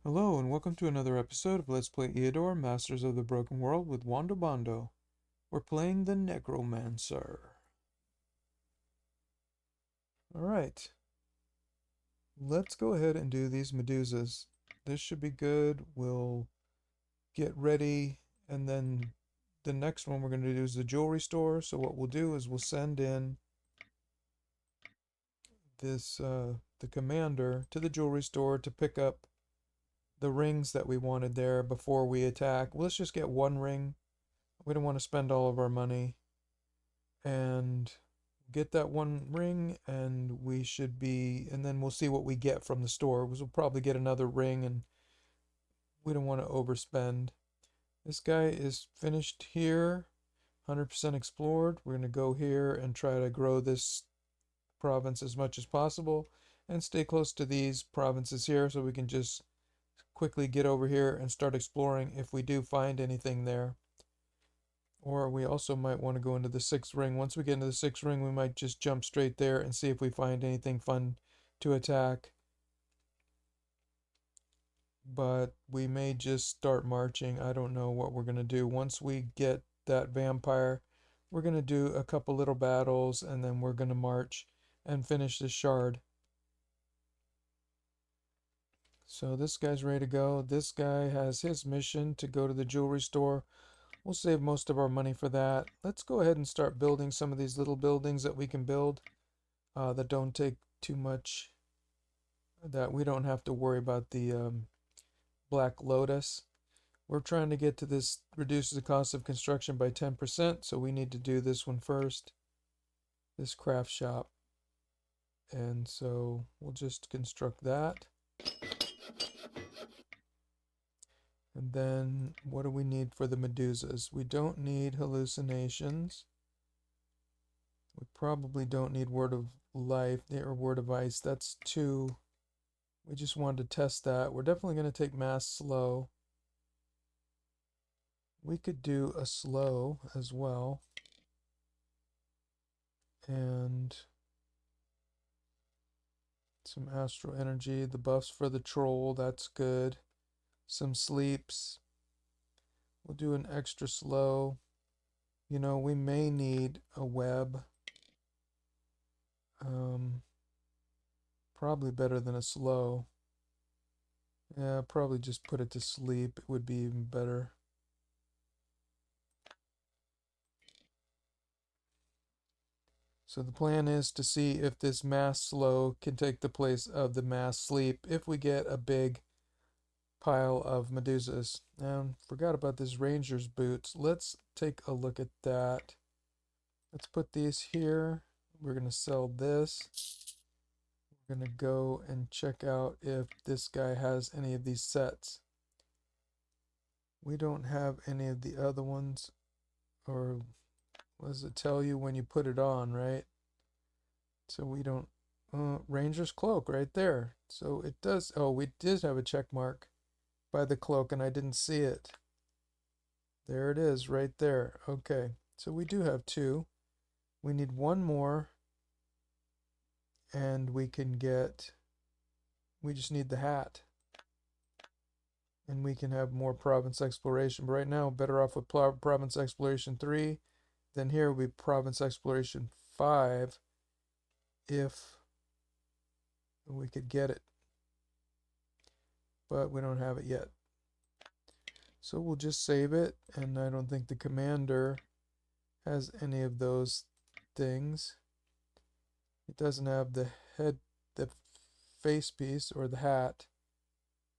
Hello and welcome to another episode of Let's Play Eador, Masters of the Broken World with Wando Bondo. We're playing the Necromancer. Alright, let's go ahead and do these Medusas. This should be good. We'll get ready, and then the next one we're going to do is the jewelry store. So what we'll do is we'll send in the commander to the jewelry store to pick up the rings that we wanted there before we attack. Let's just get one ring. We don't want to spend all of our money. And get that one ring, and we should be, and then we'll see what we get from the store. We'll probably get another ring, and we don't want to overspend. This guy is finished here, 100% explored. We're going to go here and try to grow this province as much as possible and stay close to these provinces here so we can just quickly get over here and start exploring if we do find anything there. Or we also might want to go into the sixth ring. Once we get into the sixth ring, we might just jump straight there and see if we find anything fun to attack. But we may just start marching. I don't know what we're going to do. Once we get that vampire, we're going to do a couple little battles, and then we're going to march and finish this shard. So this guy's ready to go. This guy has his mission to go to the jewelry store. We'll save most of our money for that. Let's go ahead and start building some of these little buildings that we can build that don't take too much, that we don't have to worry about the Black Lotus. We're trying to get to this, reduces the cost of construction by 10%, so we need to do this one first, this craft shop. And so we'll just construct that. And then what do we need for the Medusas? We don't need hallucinations. We probably don't need word of life or word of ice. That's 2. We just wanted to test that. We're definitely going to take mass slow. We could do a slow as well. And some astral energy. The buffs for the troll, that's good. Some sleeps. We'll do an extra slow. You know, we may need a web. Probably better than a slow. Yeah, probably just put it to sleep. It would be even better. So the plan is to see if this mass slow can take the place of the mass sleep if we get a big pile of Medusas. And forgot about this ranger's boots. Let's take a look at that. Let's put these here. We're going to sell this. We're going to go and check out if this guy has any of these sets. We don't have any of the other ones. Or what does it tell you when you put it on, right? So we don't. Ranger's cloak right there. So it does. Oh, we did have a check mark by the cloak and I didn't see it. There it is right there. Okay, so we do have 2. We need 1 more, and we just need the hat, and we can have more province exploration. But right now, better off with province exploration 3. Then here will be province exploration 5 if we could get it, but we don't have it yet. So we'll just save it, and I don't think the commander has any of those things. It doesn't have the face piece or the hat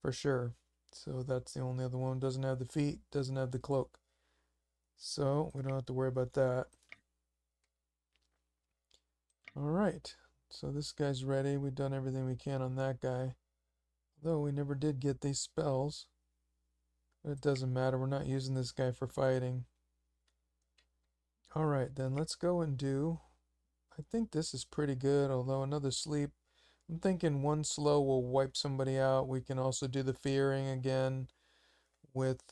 for sure. So that's the only other one. Doesn't have the feet, doesn't have the cloak. So we don't have to worry about that. Alright, so this guy's ready. We've done everything we can on that guy. Though we never did get these spells. But it doesn't matter, we're not using this guy for fighting. Alright, then let's go and do... I think this is pretty good, although another sleep. I'm thinking 1 slow will wipe somebody out. We can also do the fearing again with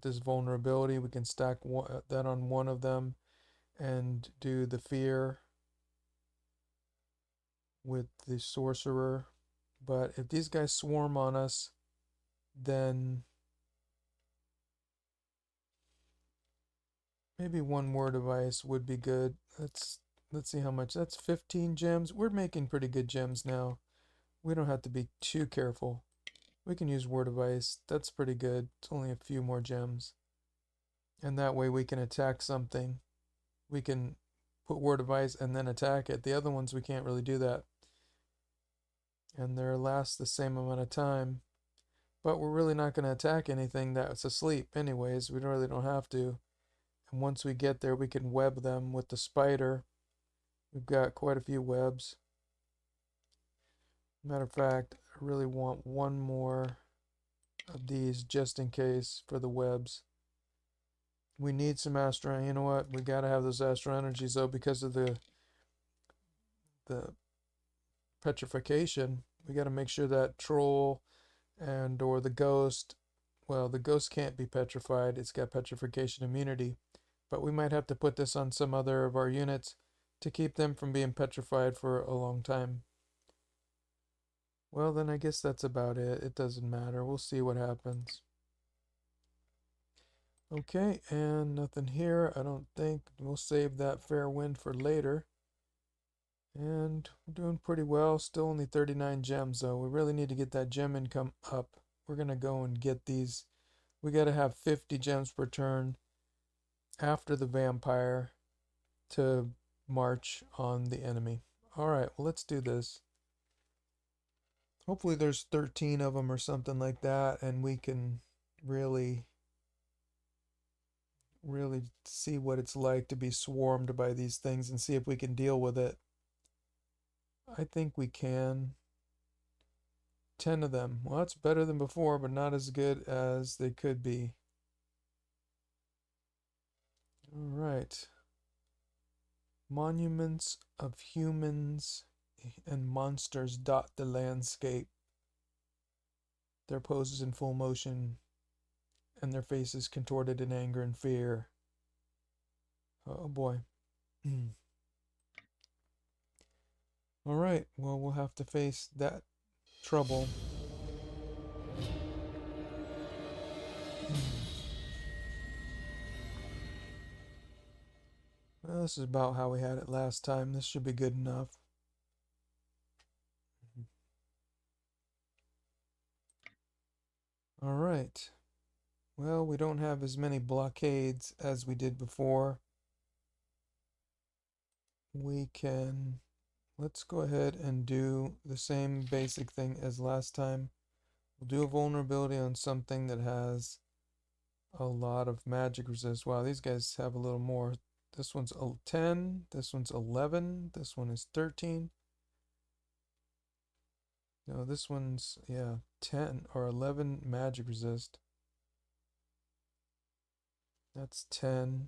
this vulnerability. We can stack that on one of them and do the fear with the sorcerer. But if these guys swarm on us, then maybe one war device would be good. Let's see how much. That's 15 gems. We're making pretty good gems now. We don't have to be too careful. We can use war device. That's pretty good. It's only a few more gems. And that way we can attack something. We can put war device and then attack it. The other ones we can't really do that. And they're last the same amount of time. But we're really not going to attack anything that's asleep anyways. We really don't have to. And once we get there, we can web them with the spider. We've got quite a few webs. Matter of fact, I really want one more of these just in case for the webs. We need some astro. You know what? We gotta have those astro energies though because of the petrification. We gotta make sure that troll and or the ghost. Well, the ghost can't be petrified. It's got petrification immunity. But we might have to put this on some other of our units to keep them from being petrified for a long time. Well, then I guess that's about it. It doesn't matter. We'll see what happens. Okay, and nothing here. I don't think. We'll save that fair wind for later. And we're doing pretty well. Still only 39 gems, though. We really need to get that gem income up. We're going to go and get these. We got to have 50 gems per turn after the vampire to march on the enemy. Alright, well, let's do this. Hopefully there's 13 of them or something like that, and we can really see what it's like to be swarmed by these things and see if we can deal with it. I think we can. 10 of them. Well, that's better than before, but not as good as they could be. Alright. Monuments of humans and monsters dot the landscape. Their poses in full motion and their faces contorted in anger and fear. Oh boy. Alright, well, we'll have to face that trouble. Well, this is about how we had it last time. This should be good enough. Alright. Well, we don't have as many blockades as we did before. We can... Let's go ahead and do the same basic thing as last time. We'll do a vulnerability on something that has a lot of magic resist. Wow, these guys have a little more. This one's 10, this one's 11, this one is 13. No, this one's, yeah, 10 or 11 magic resist. That's 10.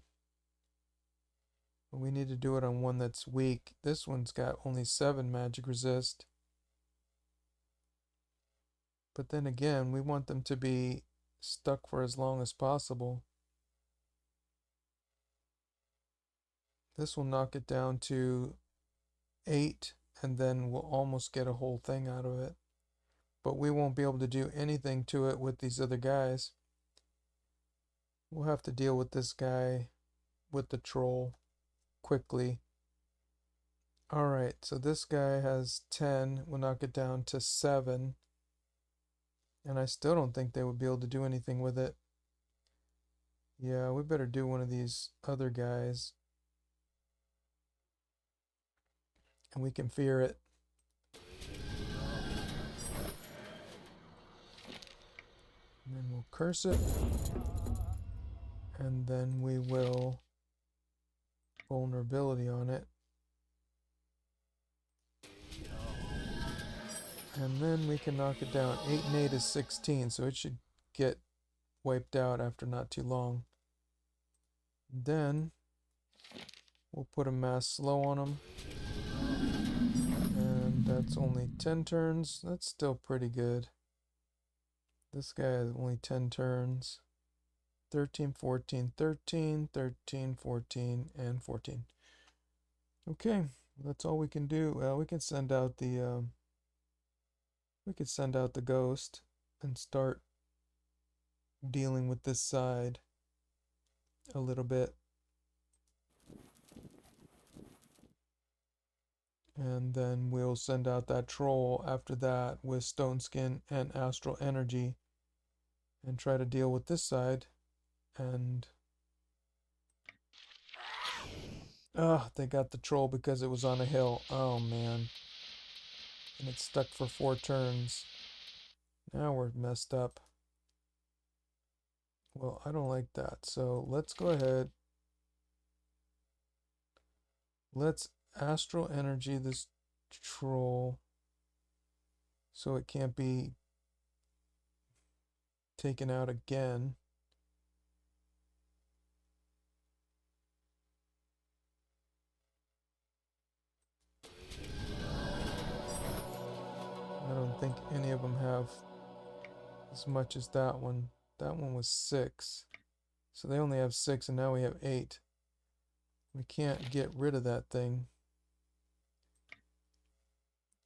We need to do it on one that's weak. This one's got only 7 magic resist. But then again, we want them to be stuck for as long as possible. This will knock it down to 8, and then we'll almost get a whole thing out of it. But we won't be able to do anything to it with these other guys. We'll have to deal with this guy with the troll quickly. Alright, so this guy has 10. We'll knock it down to 7. And I still don't think they would be able to do anything with it. Yeah, we better do one of these other guys. And we can fear it. And then we'll curse it. And then we will vulnerability on it. And then we can knock it down. 8 and 8 is 16, so it should get wiped out after not too long. Then we'll put a mass slow on them. And that's only 10 turns. That's still pretty good. This guy has only 10 turns. 13, 14, 13, 13, 14, and 14. Okay, that's all we can do. Well, we can send out the We could send out the ghost and start dealing with this side a little bit. And then we'll send out that troll after that with stone skin and astral energy and try to deal with this side. And they got the troll because it was on a hill. Oh man. And it's stuck for 4 turns. Now we're messed up. Well, I don't like that. So let's go ahead. Let's astral energy this troll so it can't be taken out again. I don't think any of them have as much as that one. That one was 6. So they only have 6 and now we have 8. We can't get rid of that thing.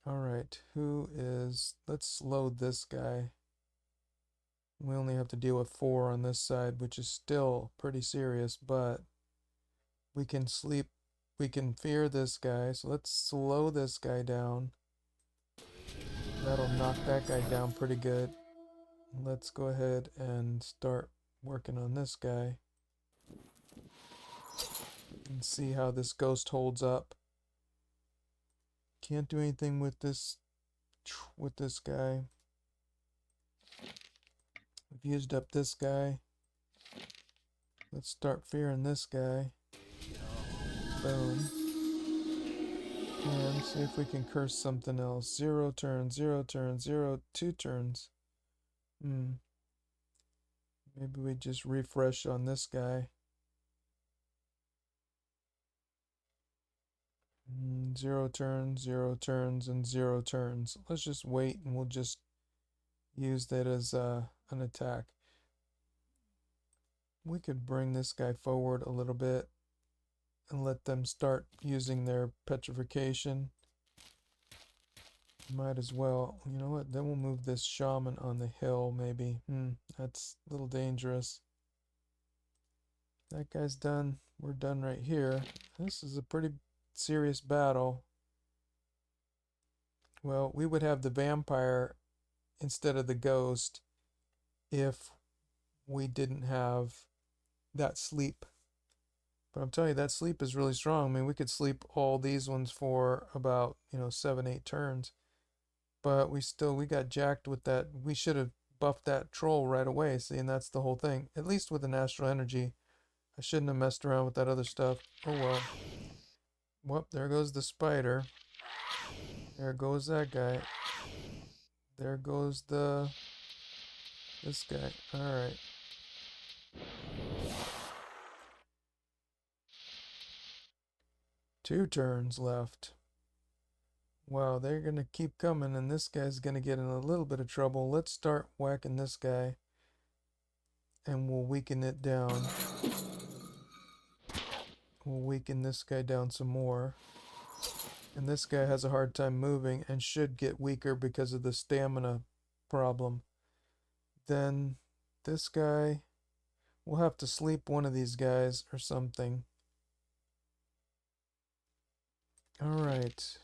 Alright, let's slow this guy. We only have to deal with 4 on this side, which is still pretty serious, but we can fear this guy, so let's slow this guy down. That'll knock that guy down pretty good. Let's go ahead and start working on this guy. And see how this ghost holds up. Can't do anything with this guy. We've used up this guy. Let's start fearing this guy. Boom. And see if we can curse something else. 0 turns, 0 turns, 0, 2 turns. Maybe we just refresh on this guy. 0 turns, 0 turns, and 0 turns. Let's just wait and we'll just use that as an attack. We could bring this guy forward a little bit and let them start using their petrification. Might as well. You know what? Then we'll move this shaman on the hill, maybe. That's a little dangerous. That guy's done. We're done right here. This is a pretty serious battle. Well, we would have the vampire instead of the ghost if we didn't have that sleep. But I'm telling you, that sleep is really strong. I mean, we could sleep all these ones for about, 7, 8 turns. But we got jacked with that. We should have buffed that troll right away. See, and that's the whole thing. At least with an astral energy. I shouldn't have messed around with that other stuff. Oh well. Whoop, there goes the spider. There goes that guy. There goes this guy. Alright. Two turns left. Wow, they're gonna keep coming, and this guy's gonna get in a little bit of trouble. Let's start whacking this guy, and we'll weaken it down. We'll weaken this guy down some more. And this guy has a hard time moving and should get weaker because of the stamina problem. Then this guy, we'll have to sleep one of these guys or something. Alright.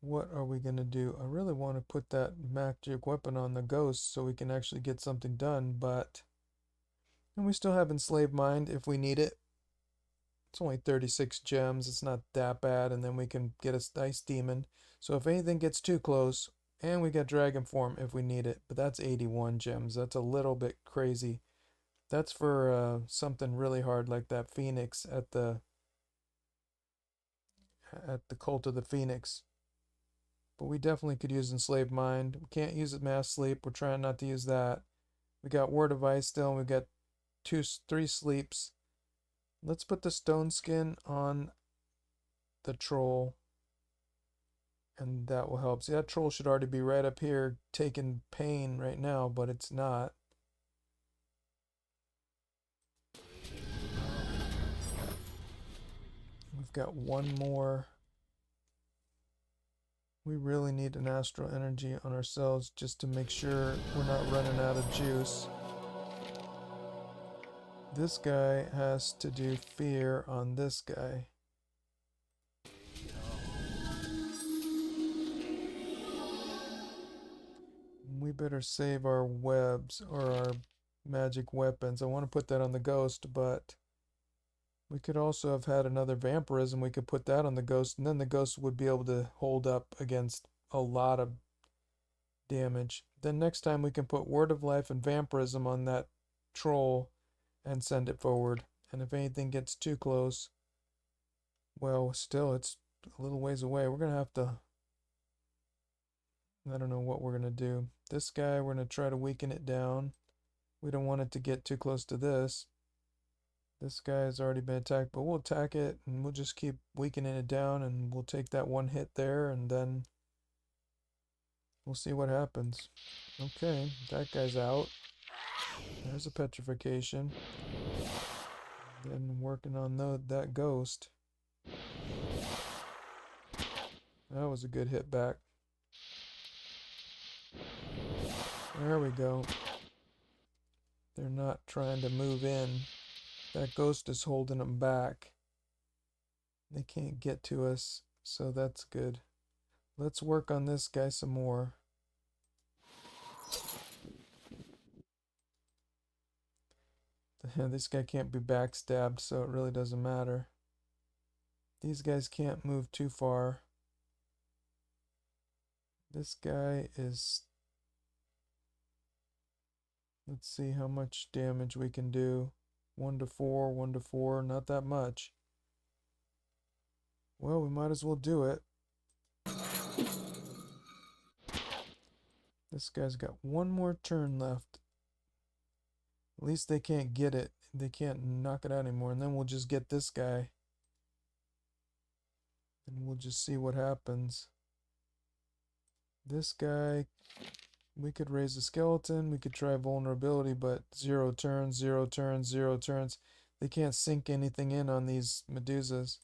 What are we going to do? I really want to put that magic weapon on the ghost so we can actually get something done, but... And we still have Enslaved Mind if we need it. It's only 36 gems, it's not that bad, and then we can get a Ice Demon. So if anything gets too close, and we got Dragon Form if we need it, but that's 81 gems. That's a little bit crazy. That's for something really hard like that Phoenix at the Cult of the Phoenix. But we definitely could use Enslaved Mind. We can't use it Mass Sleep. We're trying not to use that. We got Word of Ice still, and we got 3 sleeps. Let's put the Stone Skin on the troll. And that will help. See, that troll should already be right up here taking pain right now, but it's not. We've got one more We really need an astral energy on ourselves just to make sure we're not running out of juice. This guy has to do fear on this guy. We better save our webs or our magic weapons. I want to put that on the ghost, but we could also have had another vampirism. We could put that on the ghost, and then the ghost would be able to hold up against a lot of damage. Then next time we can put Word of Life and vampirism on that troll and send it forward. And if anything gets too close, well, still, it's a little ways away. We're going to have to... I don't know what we're going to do. This guy, we're going to try to weaken it down. We don't want it to get too close to this. This guy has already been attacked, but we'll attack it, and we'll just keep weakening it down, and we'll take that one hit there, and then we'll see what happens. Okay, that guy's out. There's a petrification. Then working on that ghost. That was a good hit back. There we go. They're not trying to move in. That ghost is holding them back. They can't get to us, so that's good. Let's work on this guy some more. This guy can't be backstabbed, so it really doesn't matter. These guys can't move too far. This guy is... Let's see how much damage we can do. 1 to 4, 1 to 4, not that much. Well, we might as well do it. This guy's got one more turn left. At least they can't get it. They can't knock it out anymore. And then we'll just get this guy. And we'll just see what happens. This guy, we could raise the skeleton. We could try vulnerability, but 0 turns, 0 turns, 0 turns. They can't sink anything in on these Medusas.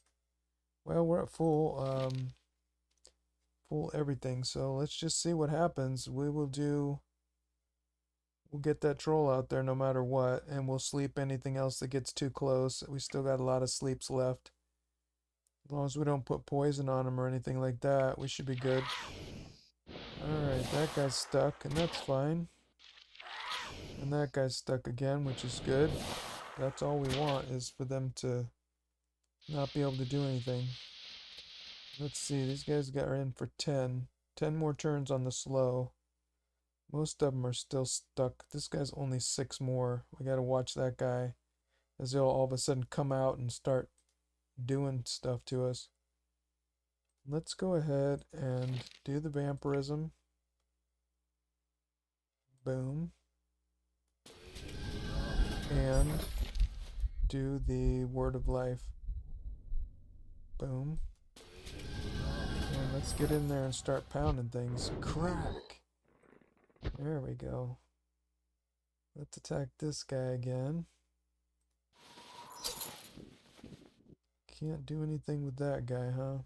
Well, we're at full everything. So let's just see what happens. We'll get that troll out there no matter what, and we'll sleep anything else that gets too close. We still got a lot of sleeps left. As long as we don't put poison on them or anything like that, we should be good. Alright, that guy's stuck, and that's fine. And that guy's stuck again, which is good. That's all we want, is for them to not be able to do anything. Let's see, these guys got in for 10. 10 more turns on the slow. Most of them are still stuck. This guy's only 6 more. We gotta watch that guy, as they'll all of a sudden come out and start doing stuff to us. Let's go ahead and do the vampirism. Boom. And do the Word of Life. Boom. And let's get in there and start pounding things. Crack! There we go. Let's attack this guy again. Can't do anything with that guy, huh?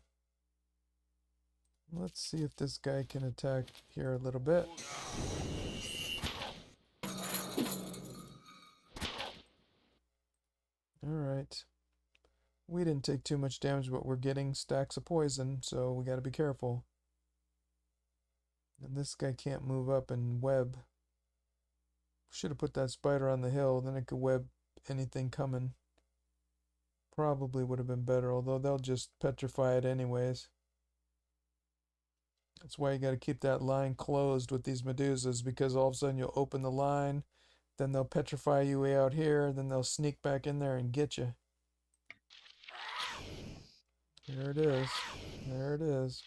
Let's see if this guy can attack here a little bit. Alright. We didn't take too much damage, but we're getting stacks of poison, so we gotta be careful. And this guy can't move up and web. Should have put that spider on the hill, then it could web anything coming. Probably would have been better, although they'll just petrify it anyways. That's why you gotta keep that line closed with these Medusas, because all of a sudden you'll open the line, then they'll petrify you way out here, then they'll sneak back in there and get you. There it is. There it is.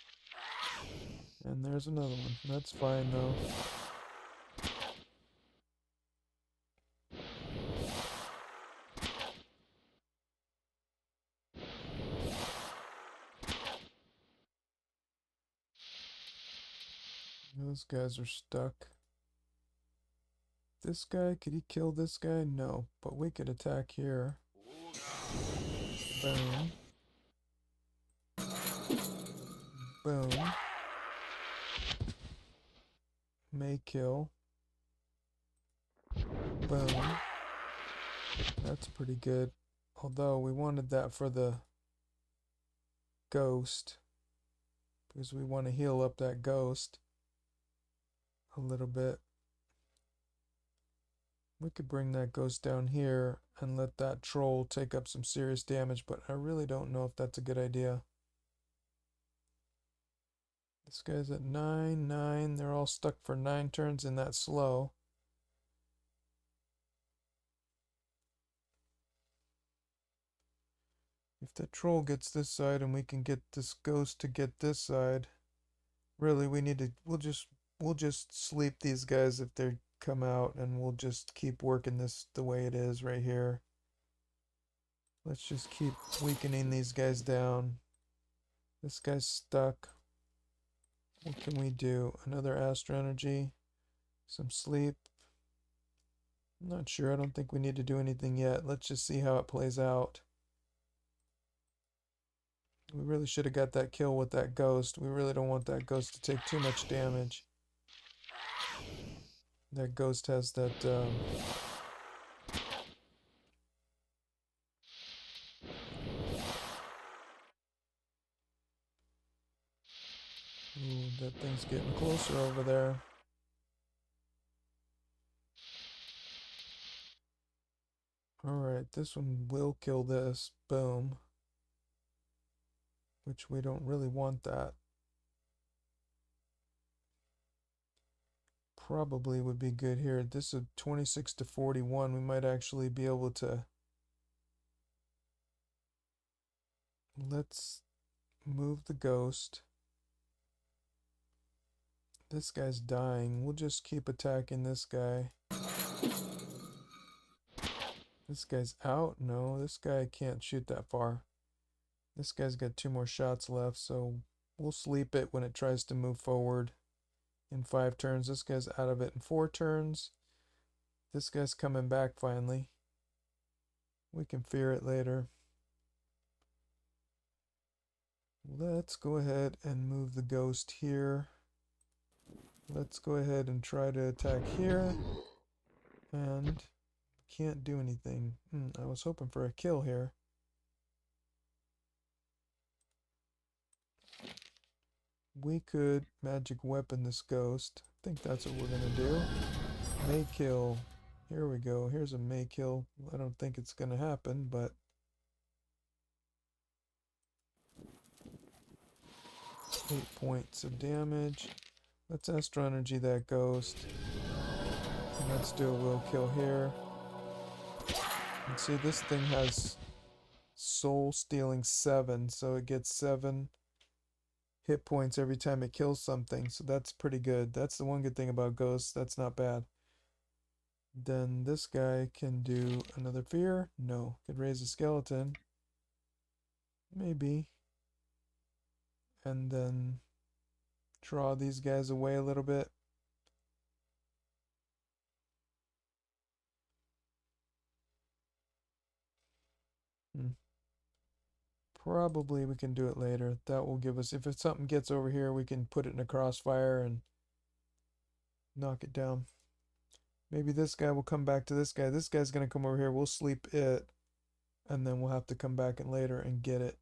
And there's another one. That's fine though. Those guys are stuck. This guy, could he kill this guy? No, but we could attack here. Boom. Boom. may kill. Boom. That's pretty good. Although we wanted that for the ghost, because we want to heal up that ghost a little bit. We could bring that ghost down here and let that troll take up some serious damage, but I really don't know if that's a good idea. This guy's at 9, 9. They're all stuck for 9 turns in that slow. If the troll gets this side and we can get this ghost to get this side, really we need to, we'll just sleep these guys if they come out, and we'll just keep working this the way it is right here. Let's just keep weakening these guys down. This guy's stuck. What can we do? Another Astro Energy, some sleep. I'm not sure. I don't think we need to do anything yet. Let's just see how it plays out. We really should have got that kill with that ghost. We really don't want that ghost to take too much damage. That ghost has that ooh, that thing's getting closer over there. Alright, this one will kill this. Boom. Which we don't really want that. Probably would be good here. This is 26 to 41. We might actually be able to... Let's move the ghost. This guy's dying. We'll just keep attacking this guy. This guy's out? No, this guy can't shoot that far. This guy's got 2 more shots left, so we'll sleep it when it tries to move forward in 5 turns. This guy's out of it in 4 turns. This guy's coming back finally. We can fear it later. Let's go ahead and move the ghost here. Let's go ahead and try to attack here. And can't do anything. I was hoping for a kill here. We could magic weapon this ghost. I think that's what we're gonna do. May kill. Here we go. Here's a may kill. I don't think it's gonna happen, but 8 points of damage. Let's Astro Energy that ghost. And let's do a will kill here. And see, this thing has soul stealing 7, so it gets 7 hit points every time it kills something, so that's pretty good. That's the one good thing about ghosts. That's not bad. Then this guy can do another fear. No. Could raise a skeleton. Maybe. And then draw these guys away a little bit. Probably we can do it later. That will give us, if something gets over here, we can put it in a crossfire and knock it down. Maybe this guy will come back to this guy. This guy's going to come over here. We'll sleep it. And then we'll have to come back in later and get it.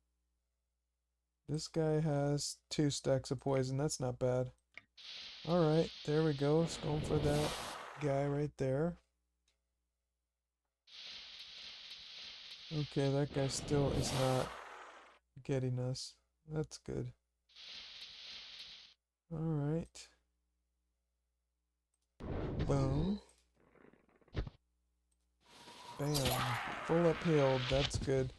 This guy has 2 stacks of poison. That's not bad. Alright, there we go. It's going for that guy right there. Okay, that guy still is not getting us. That's good. Alright. Boom. Bam. Full uphill. That's good.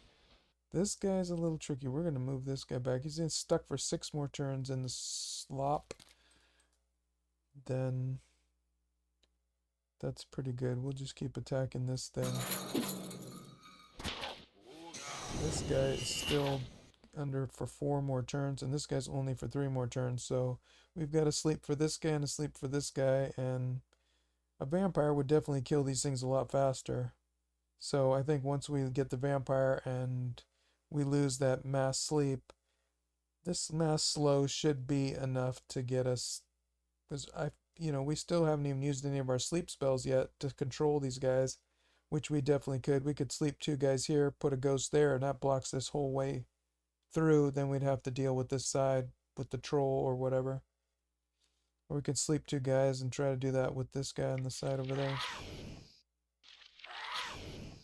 This guy's a little tricky. We're going to move this guy back. He's stuck for 6 more turns in the slop. Then that's pretty good. We'll just keep attacking this thing. This guy is still under for 4 more turns, and this guy's only for 3 more turns. So we've got to sleep for this guy and a sleep for this guy, and a vampire would definitely kill these things a lot faster. So I think once we get the vampire and we lose that mass sleep, this mass slow should be enough to get us, because you know, we still haven't even used any of our sleep spells yet to control these guys, which we definitely could. We could sleep 2 guys here, put a ghost there, and that blocks this whole way through. Then we'd have to deal with this side with the troll or whatever. Or we could sleep 2 guys and try to do that with this guy on the side over there.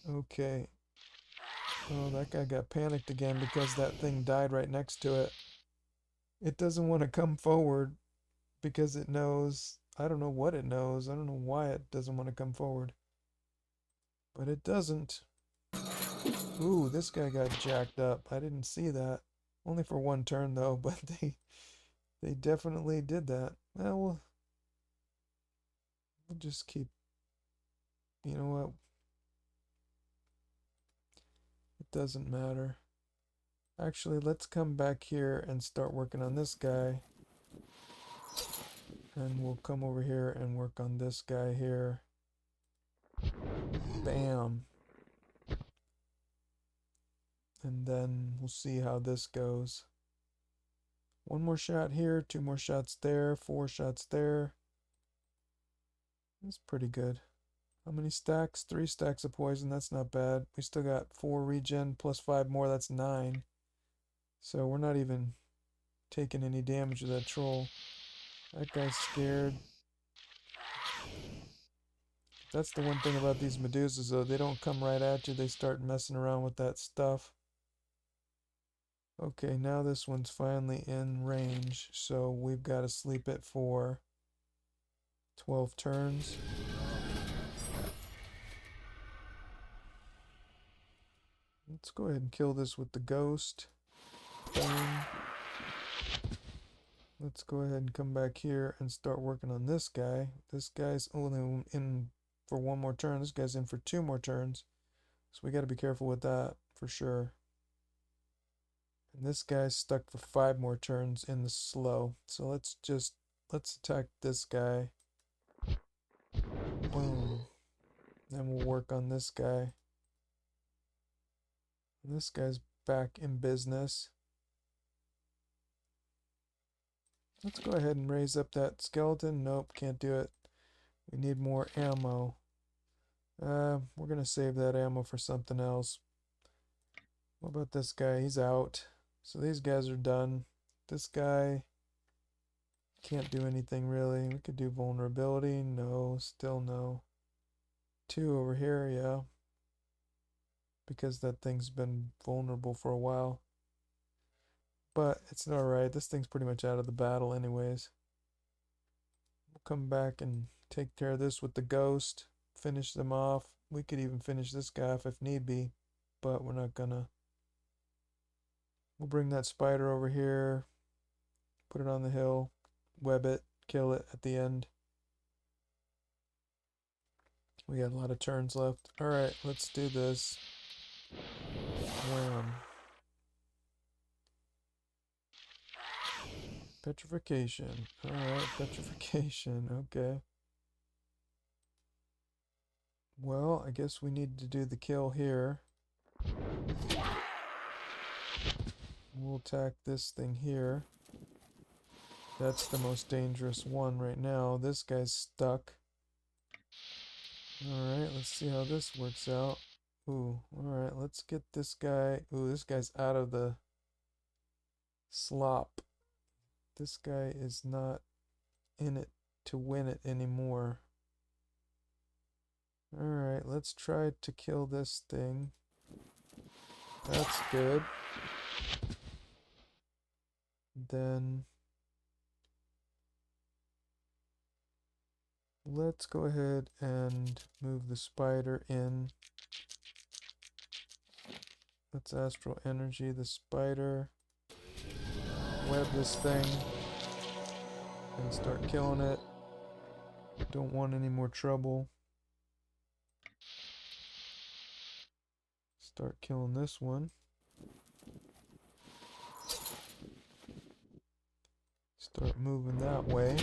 Okay. Oh, that guy got panicked again because that thing died right next to it. It doesn't want to come forward because it knows, I don't know what it knows. I don't know why it doesn't want to come forward. But it doesn't. Ooh, this guy got jacked up. I didn't see that. Only for 1 turn though, but they definitely did that. Well, we'll just keep, you know what? It doesn't matter. Actually, let's come back here and start working on this guy. And we'll come over here and work on this guy here. Bam. And then we'll see how this goes. 1 more shot here, 2 more shots there, 4 shots there. That's pretty good. How many stacks? 3 stacks of poison. That's not bad. We still got 4 regen plus 5 more. That's 9. So we're not even taking any damage to that troll. That guy's scared. That's the one thing about these Medusas, though. They don't come right at you. They start messing around with that stuff. Okay, now this one's finally in range. So we've got to sleep it for 12 turns. Let's go ahead and kill this with the ghost. Boom. Let's go ahead and come back here and start working on this guy. This guy's only in for 1 more turn. This guy's in for 2 more turns. So we got to be careful with that for sure. And this guy's stuck for 5 more turns in the slow. So let's attack this guy. Boom. Then we'll work on this guy. And this guy's back in business. Let's go ahead and raise up that skeleton. Nope, can't do it. We need more ammo. We're going to save that ammo for something else. What about this guy? He's out. So these guys are done. This guy can't do anything really. We could do vulnerability. No, still no. 2 over here, yeah. Because that thing's been vulnerable for a while. But it's alright. This thing's pretty much out of the battle anyways. We'll come back and take care of this with the ghost. Finish them off. We could even finish this guy off if need be. But we're not gonna. We'll bring that spider over here. Put it on the hill. Web it. Kill it at the end. We got a lot of turns left. Alright, let's do this. Wham. Petrification. Alright, petrification. Okay. Well, I guess we need to do the kill here. We'll attack this thing here. That's the most dangerous one right now. This guy's stuck. Alright, let's see how this works out. Ooh, alright, let's get this guy. Ooh, this guy's out of the slop. This guy is not in it to win it anymore. Alright, let's try to kill this thing. That's good. Then let's go ahead and move the spider in. Let's astral energy the spider. Web this thing. And start killing it. Don't want any more trouble. Start killing this one. Start moving that way.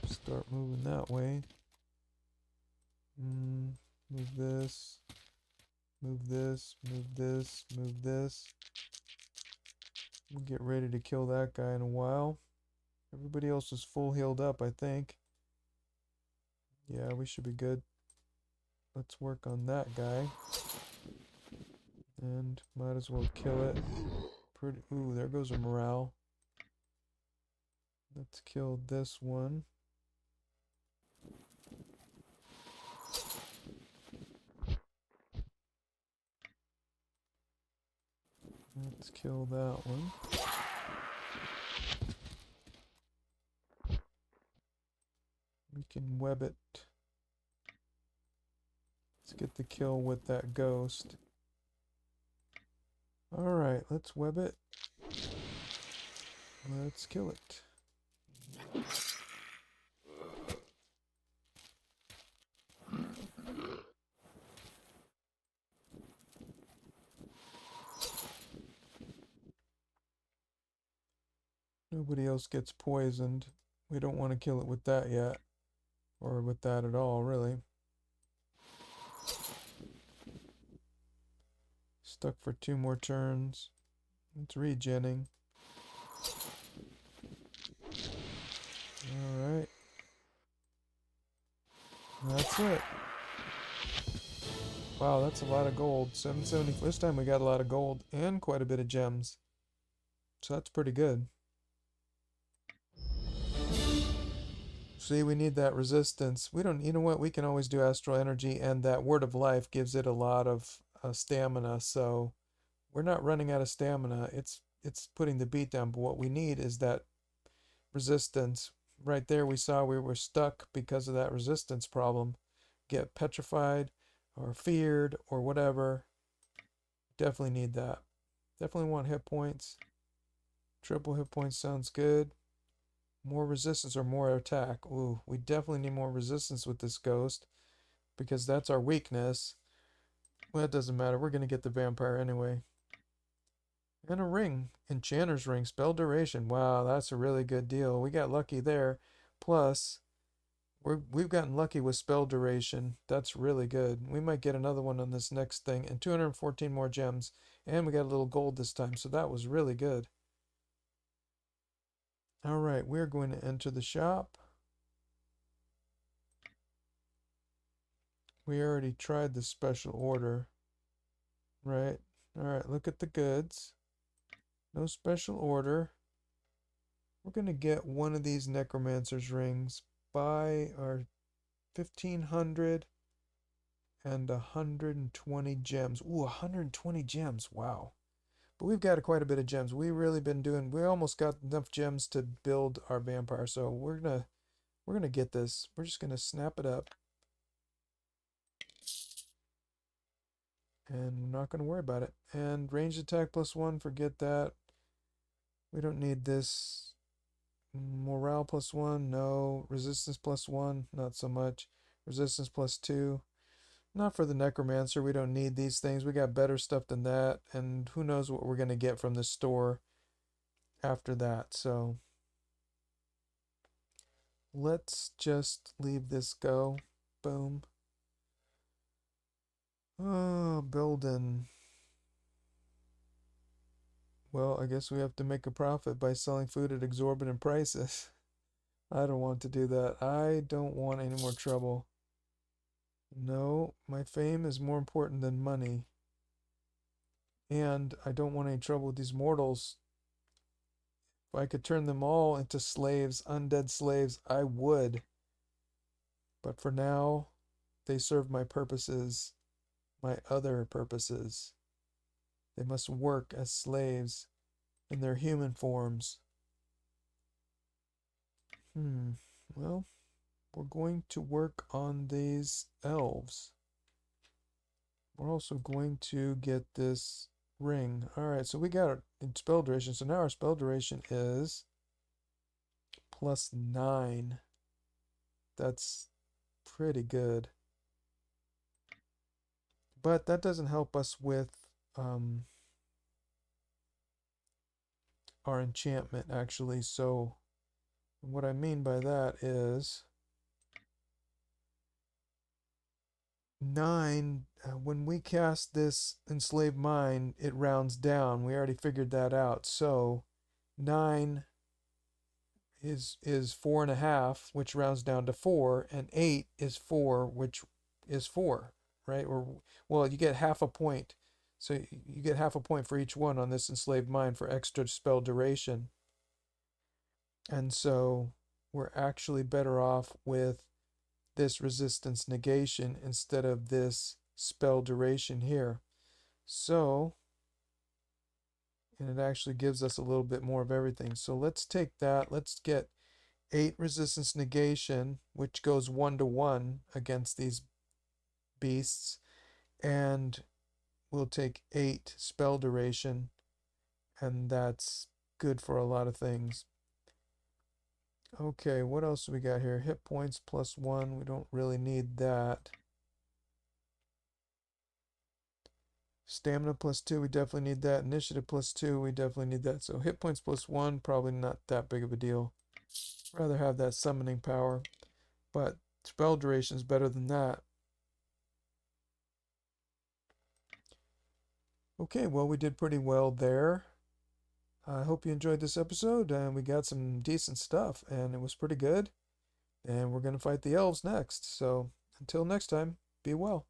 Start moving that way. Move this. Move this. Move this. Move this. We'll get ready to kill that guy in a while. Everybody else is full healed up, I think. Yeah, we should be good. Let's work on that guy. And might as well kill it. Ooh, there goes a morale. Let's kill this one. Let's kill that one. We can web it. Let's get the kill with that ghost. Alright, let's web it. Let's kill it. Nobody else gets poisoned. We don't want to kill it with that yet. Or with that at all, really. Stuck for 2 more turns. It's regenning. Alright. That's it. Wow, that's a lot of gold. 770. This time we got a lot of gold and quite a bit of gems. So that's pretty good. See, we need that resistance. We don't, you know what? We can always do astral energy, and that word of life gives it a lot of stamina. So we're not running out of stamina. It's putting the beat down. But what we need is that resistance. Right there, we saw we were stuck because of that resistance problem. Get petrified or feared or whatever. Definitely need that. Definitely want hit points. Triple hit points sounds good. More resistance or more attack. Ooh, we definitely need more resistance with this ghost because that's our weakness. Well, it doesn't matter. We're going to get the vampire anyway. And a ring. Enchanter's ring. Spell duration. Wow, that's a really good deal. We got lucky there. Plus, we've gotten lucky with spell duration. That's really good. We might get another one on this next thing. And 214 more gems. And we got a little gold this time. So that was really good. Alright, we're going to enter the shop. We already tried the special order. Right. Alright, look at the goods. No special order. We're going to get one of these Necromancer's rings. Buy our 1500 and 120 gems. Ooh, 120 gems. Wow. But we've got quite a bit of gems. We've really been doing, we almost got enough gems to build our vampire. So we're gonna get this. We're just gonna snap it up. And we're not gonna worry about it. And ranged attack +1, forget that. We don't need this. Morale +1, no. Resistance +1, not so much. Resistance +2. Not for the Necromancer. We don't need these things. We got better stuff than that. And who knows what we're going to get from the store after that. So let's just leave this go. Boom. Oh, building. Well, I guess we have to make a profit by selling food at exorbitant prices. I don't want to do that. I don't want any more trouble. No, my fame is more important than money. And I don't want any trouble with these mortals. If I could turn them all into slaves, undead slaves, I would. But for now, they serve my purposes, my other purposes. They must work as slaves in their human forms. Well, we're going to work on these elves. We're also going to get this ring. Alright, so we got our spell duration. So now our spell duration is +9. That's pretty good. But that doesn't help us with our enchantment, actually. So what I mean by that is 9, when we cast this Enslaved Mind, it rounds down. We already figured that out. So 9 is 4.5, which rounds down to 4, and 8 is 4, which is 4, right? Or, well, you get half a point. So you get half a point for each one on this enslaved mind for extra spell duration. And so we're actually better off with this resistance negation instead of this spell duration here. So, and it actually gives us a little bit more of everything. So let's take that. Let's get 8 resistance negation, which goes 1-to-1 against these beasts, and we'll take 8 spell duration, and that's good for a lot of things. Okay, what else do we got here? Hit points +1, we don't really need that. Stamina +2, we definitely need that. Initiative +2, we definitely need that. So hit points +1, probably not that big of a deal. Rather have that summoning power, but spell duration is better than that. Okay, well, we did pretty well there. I hope you enjoyed this episode, and we got some decent stuff, and it was pretty good. And we're going to fight the elves next. So until next time, be well.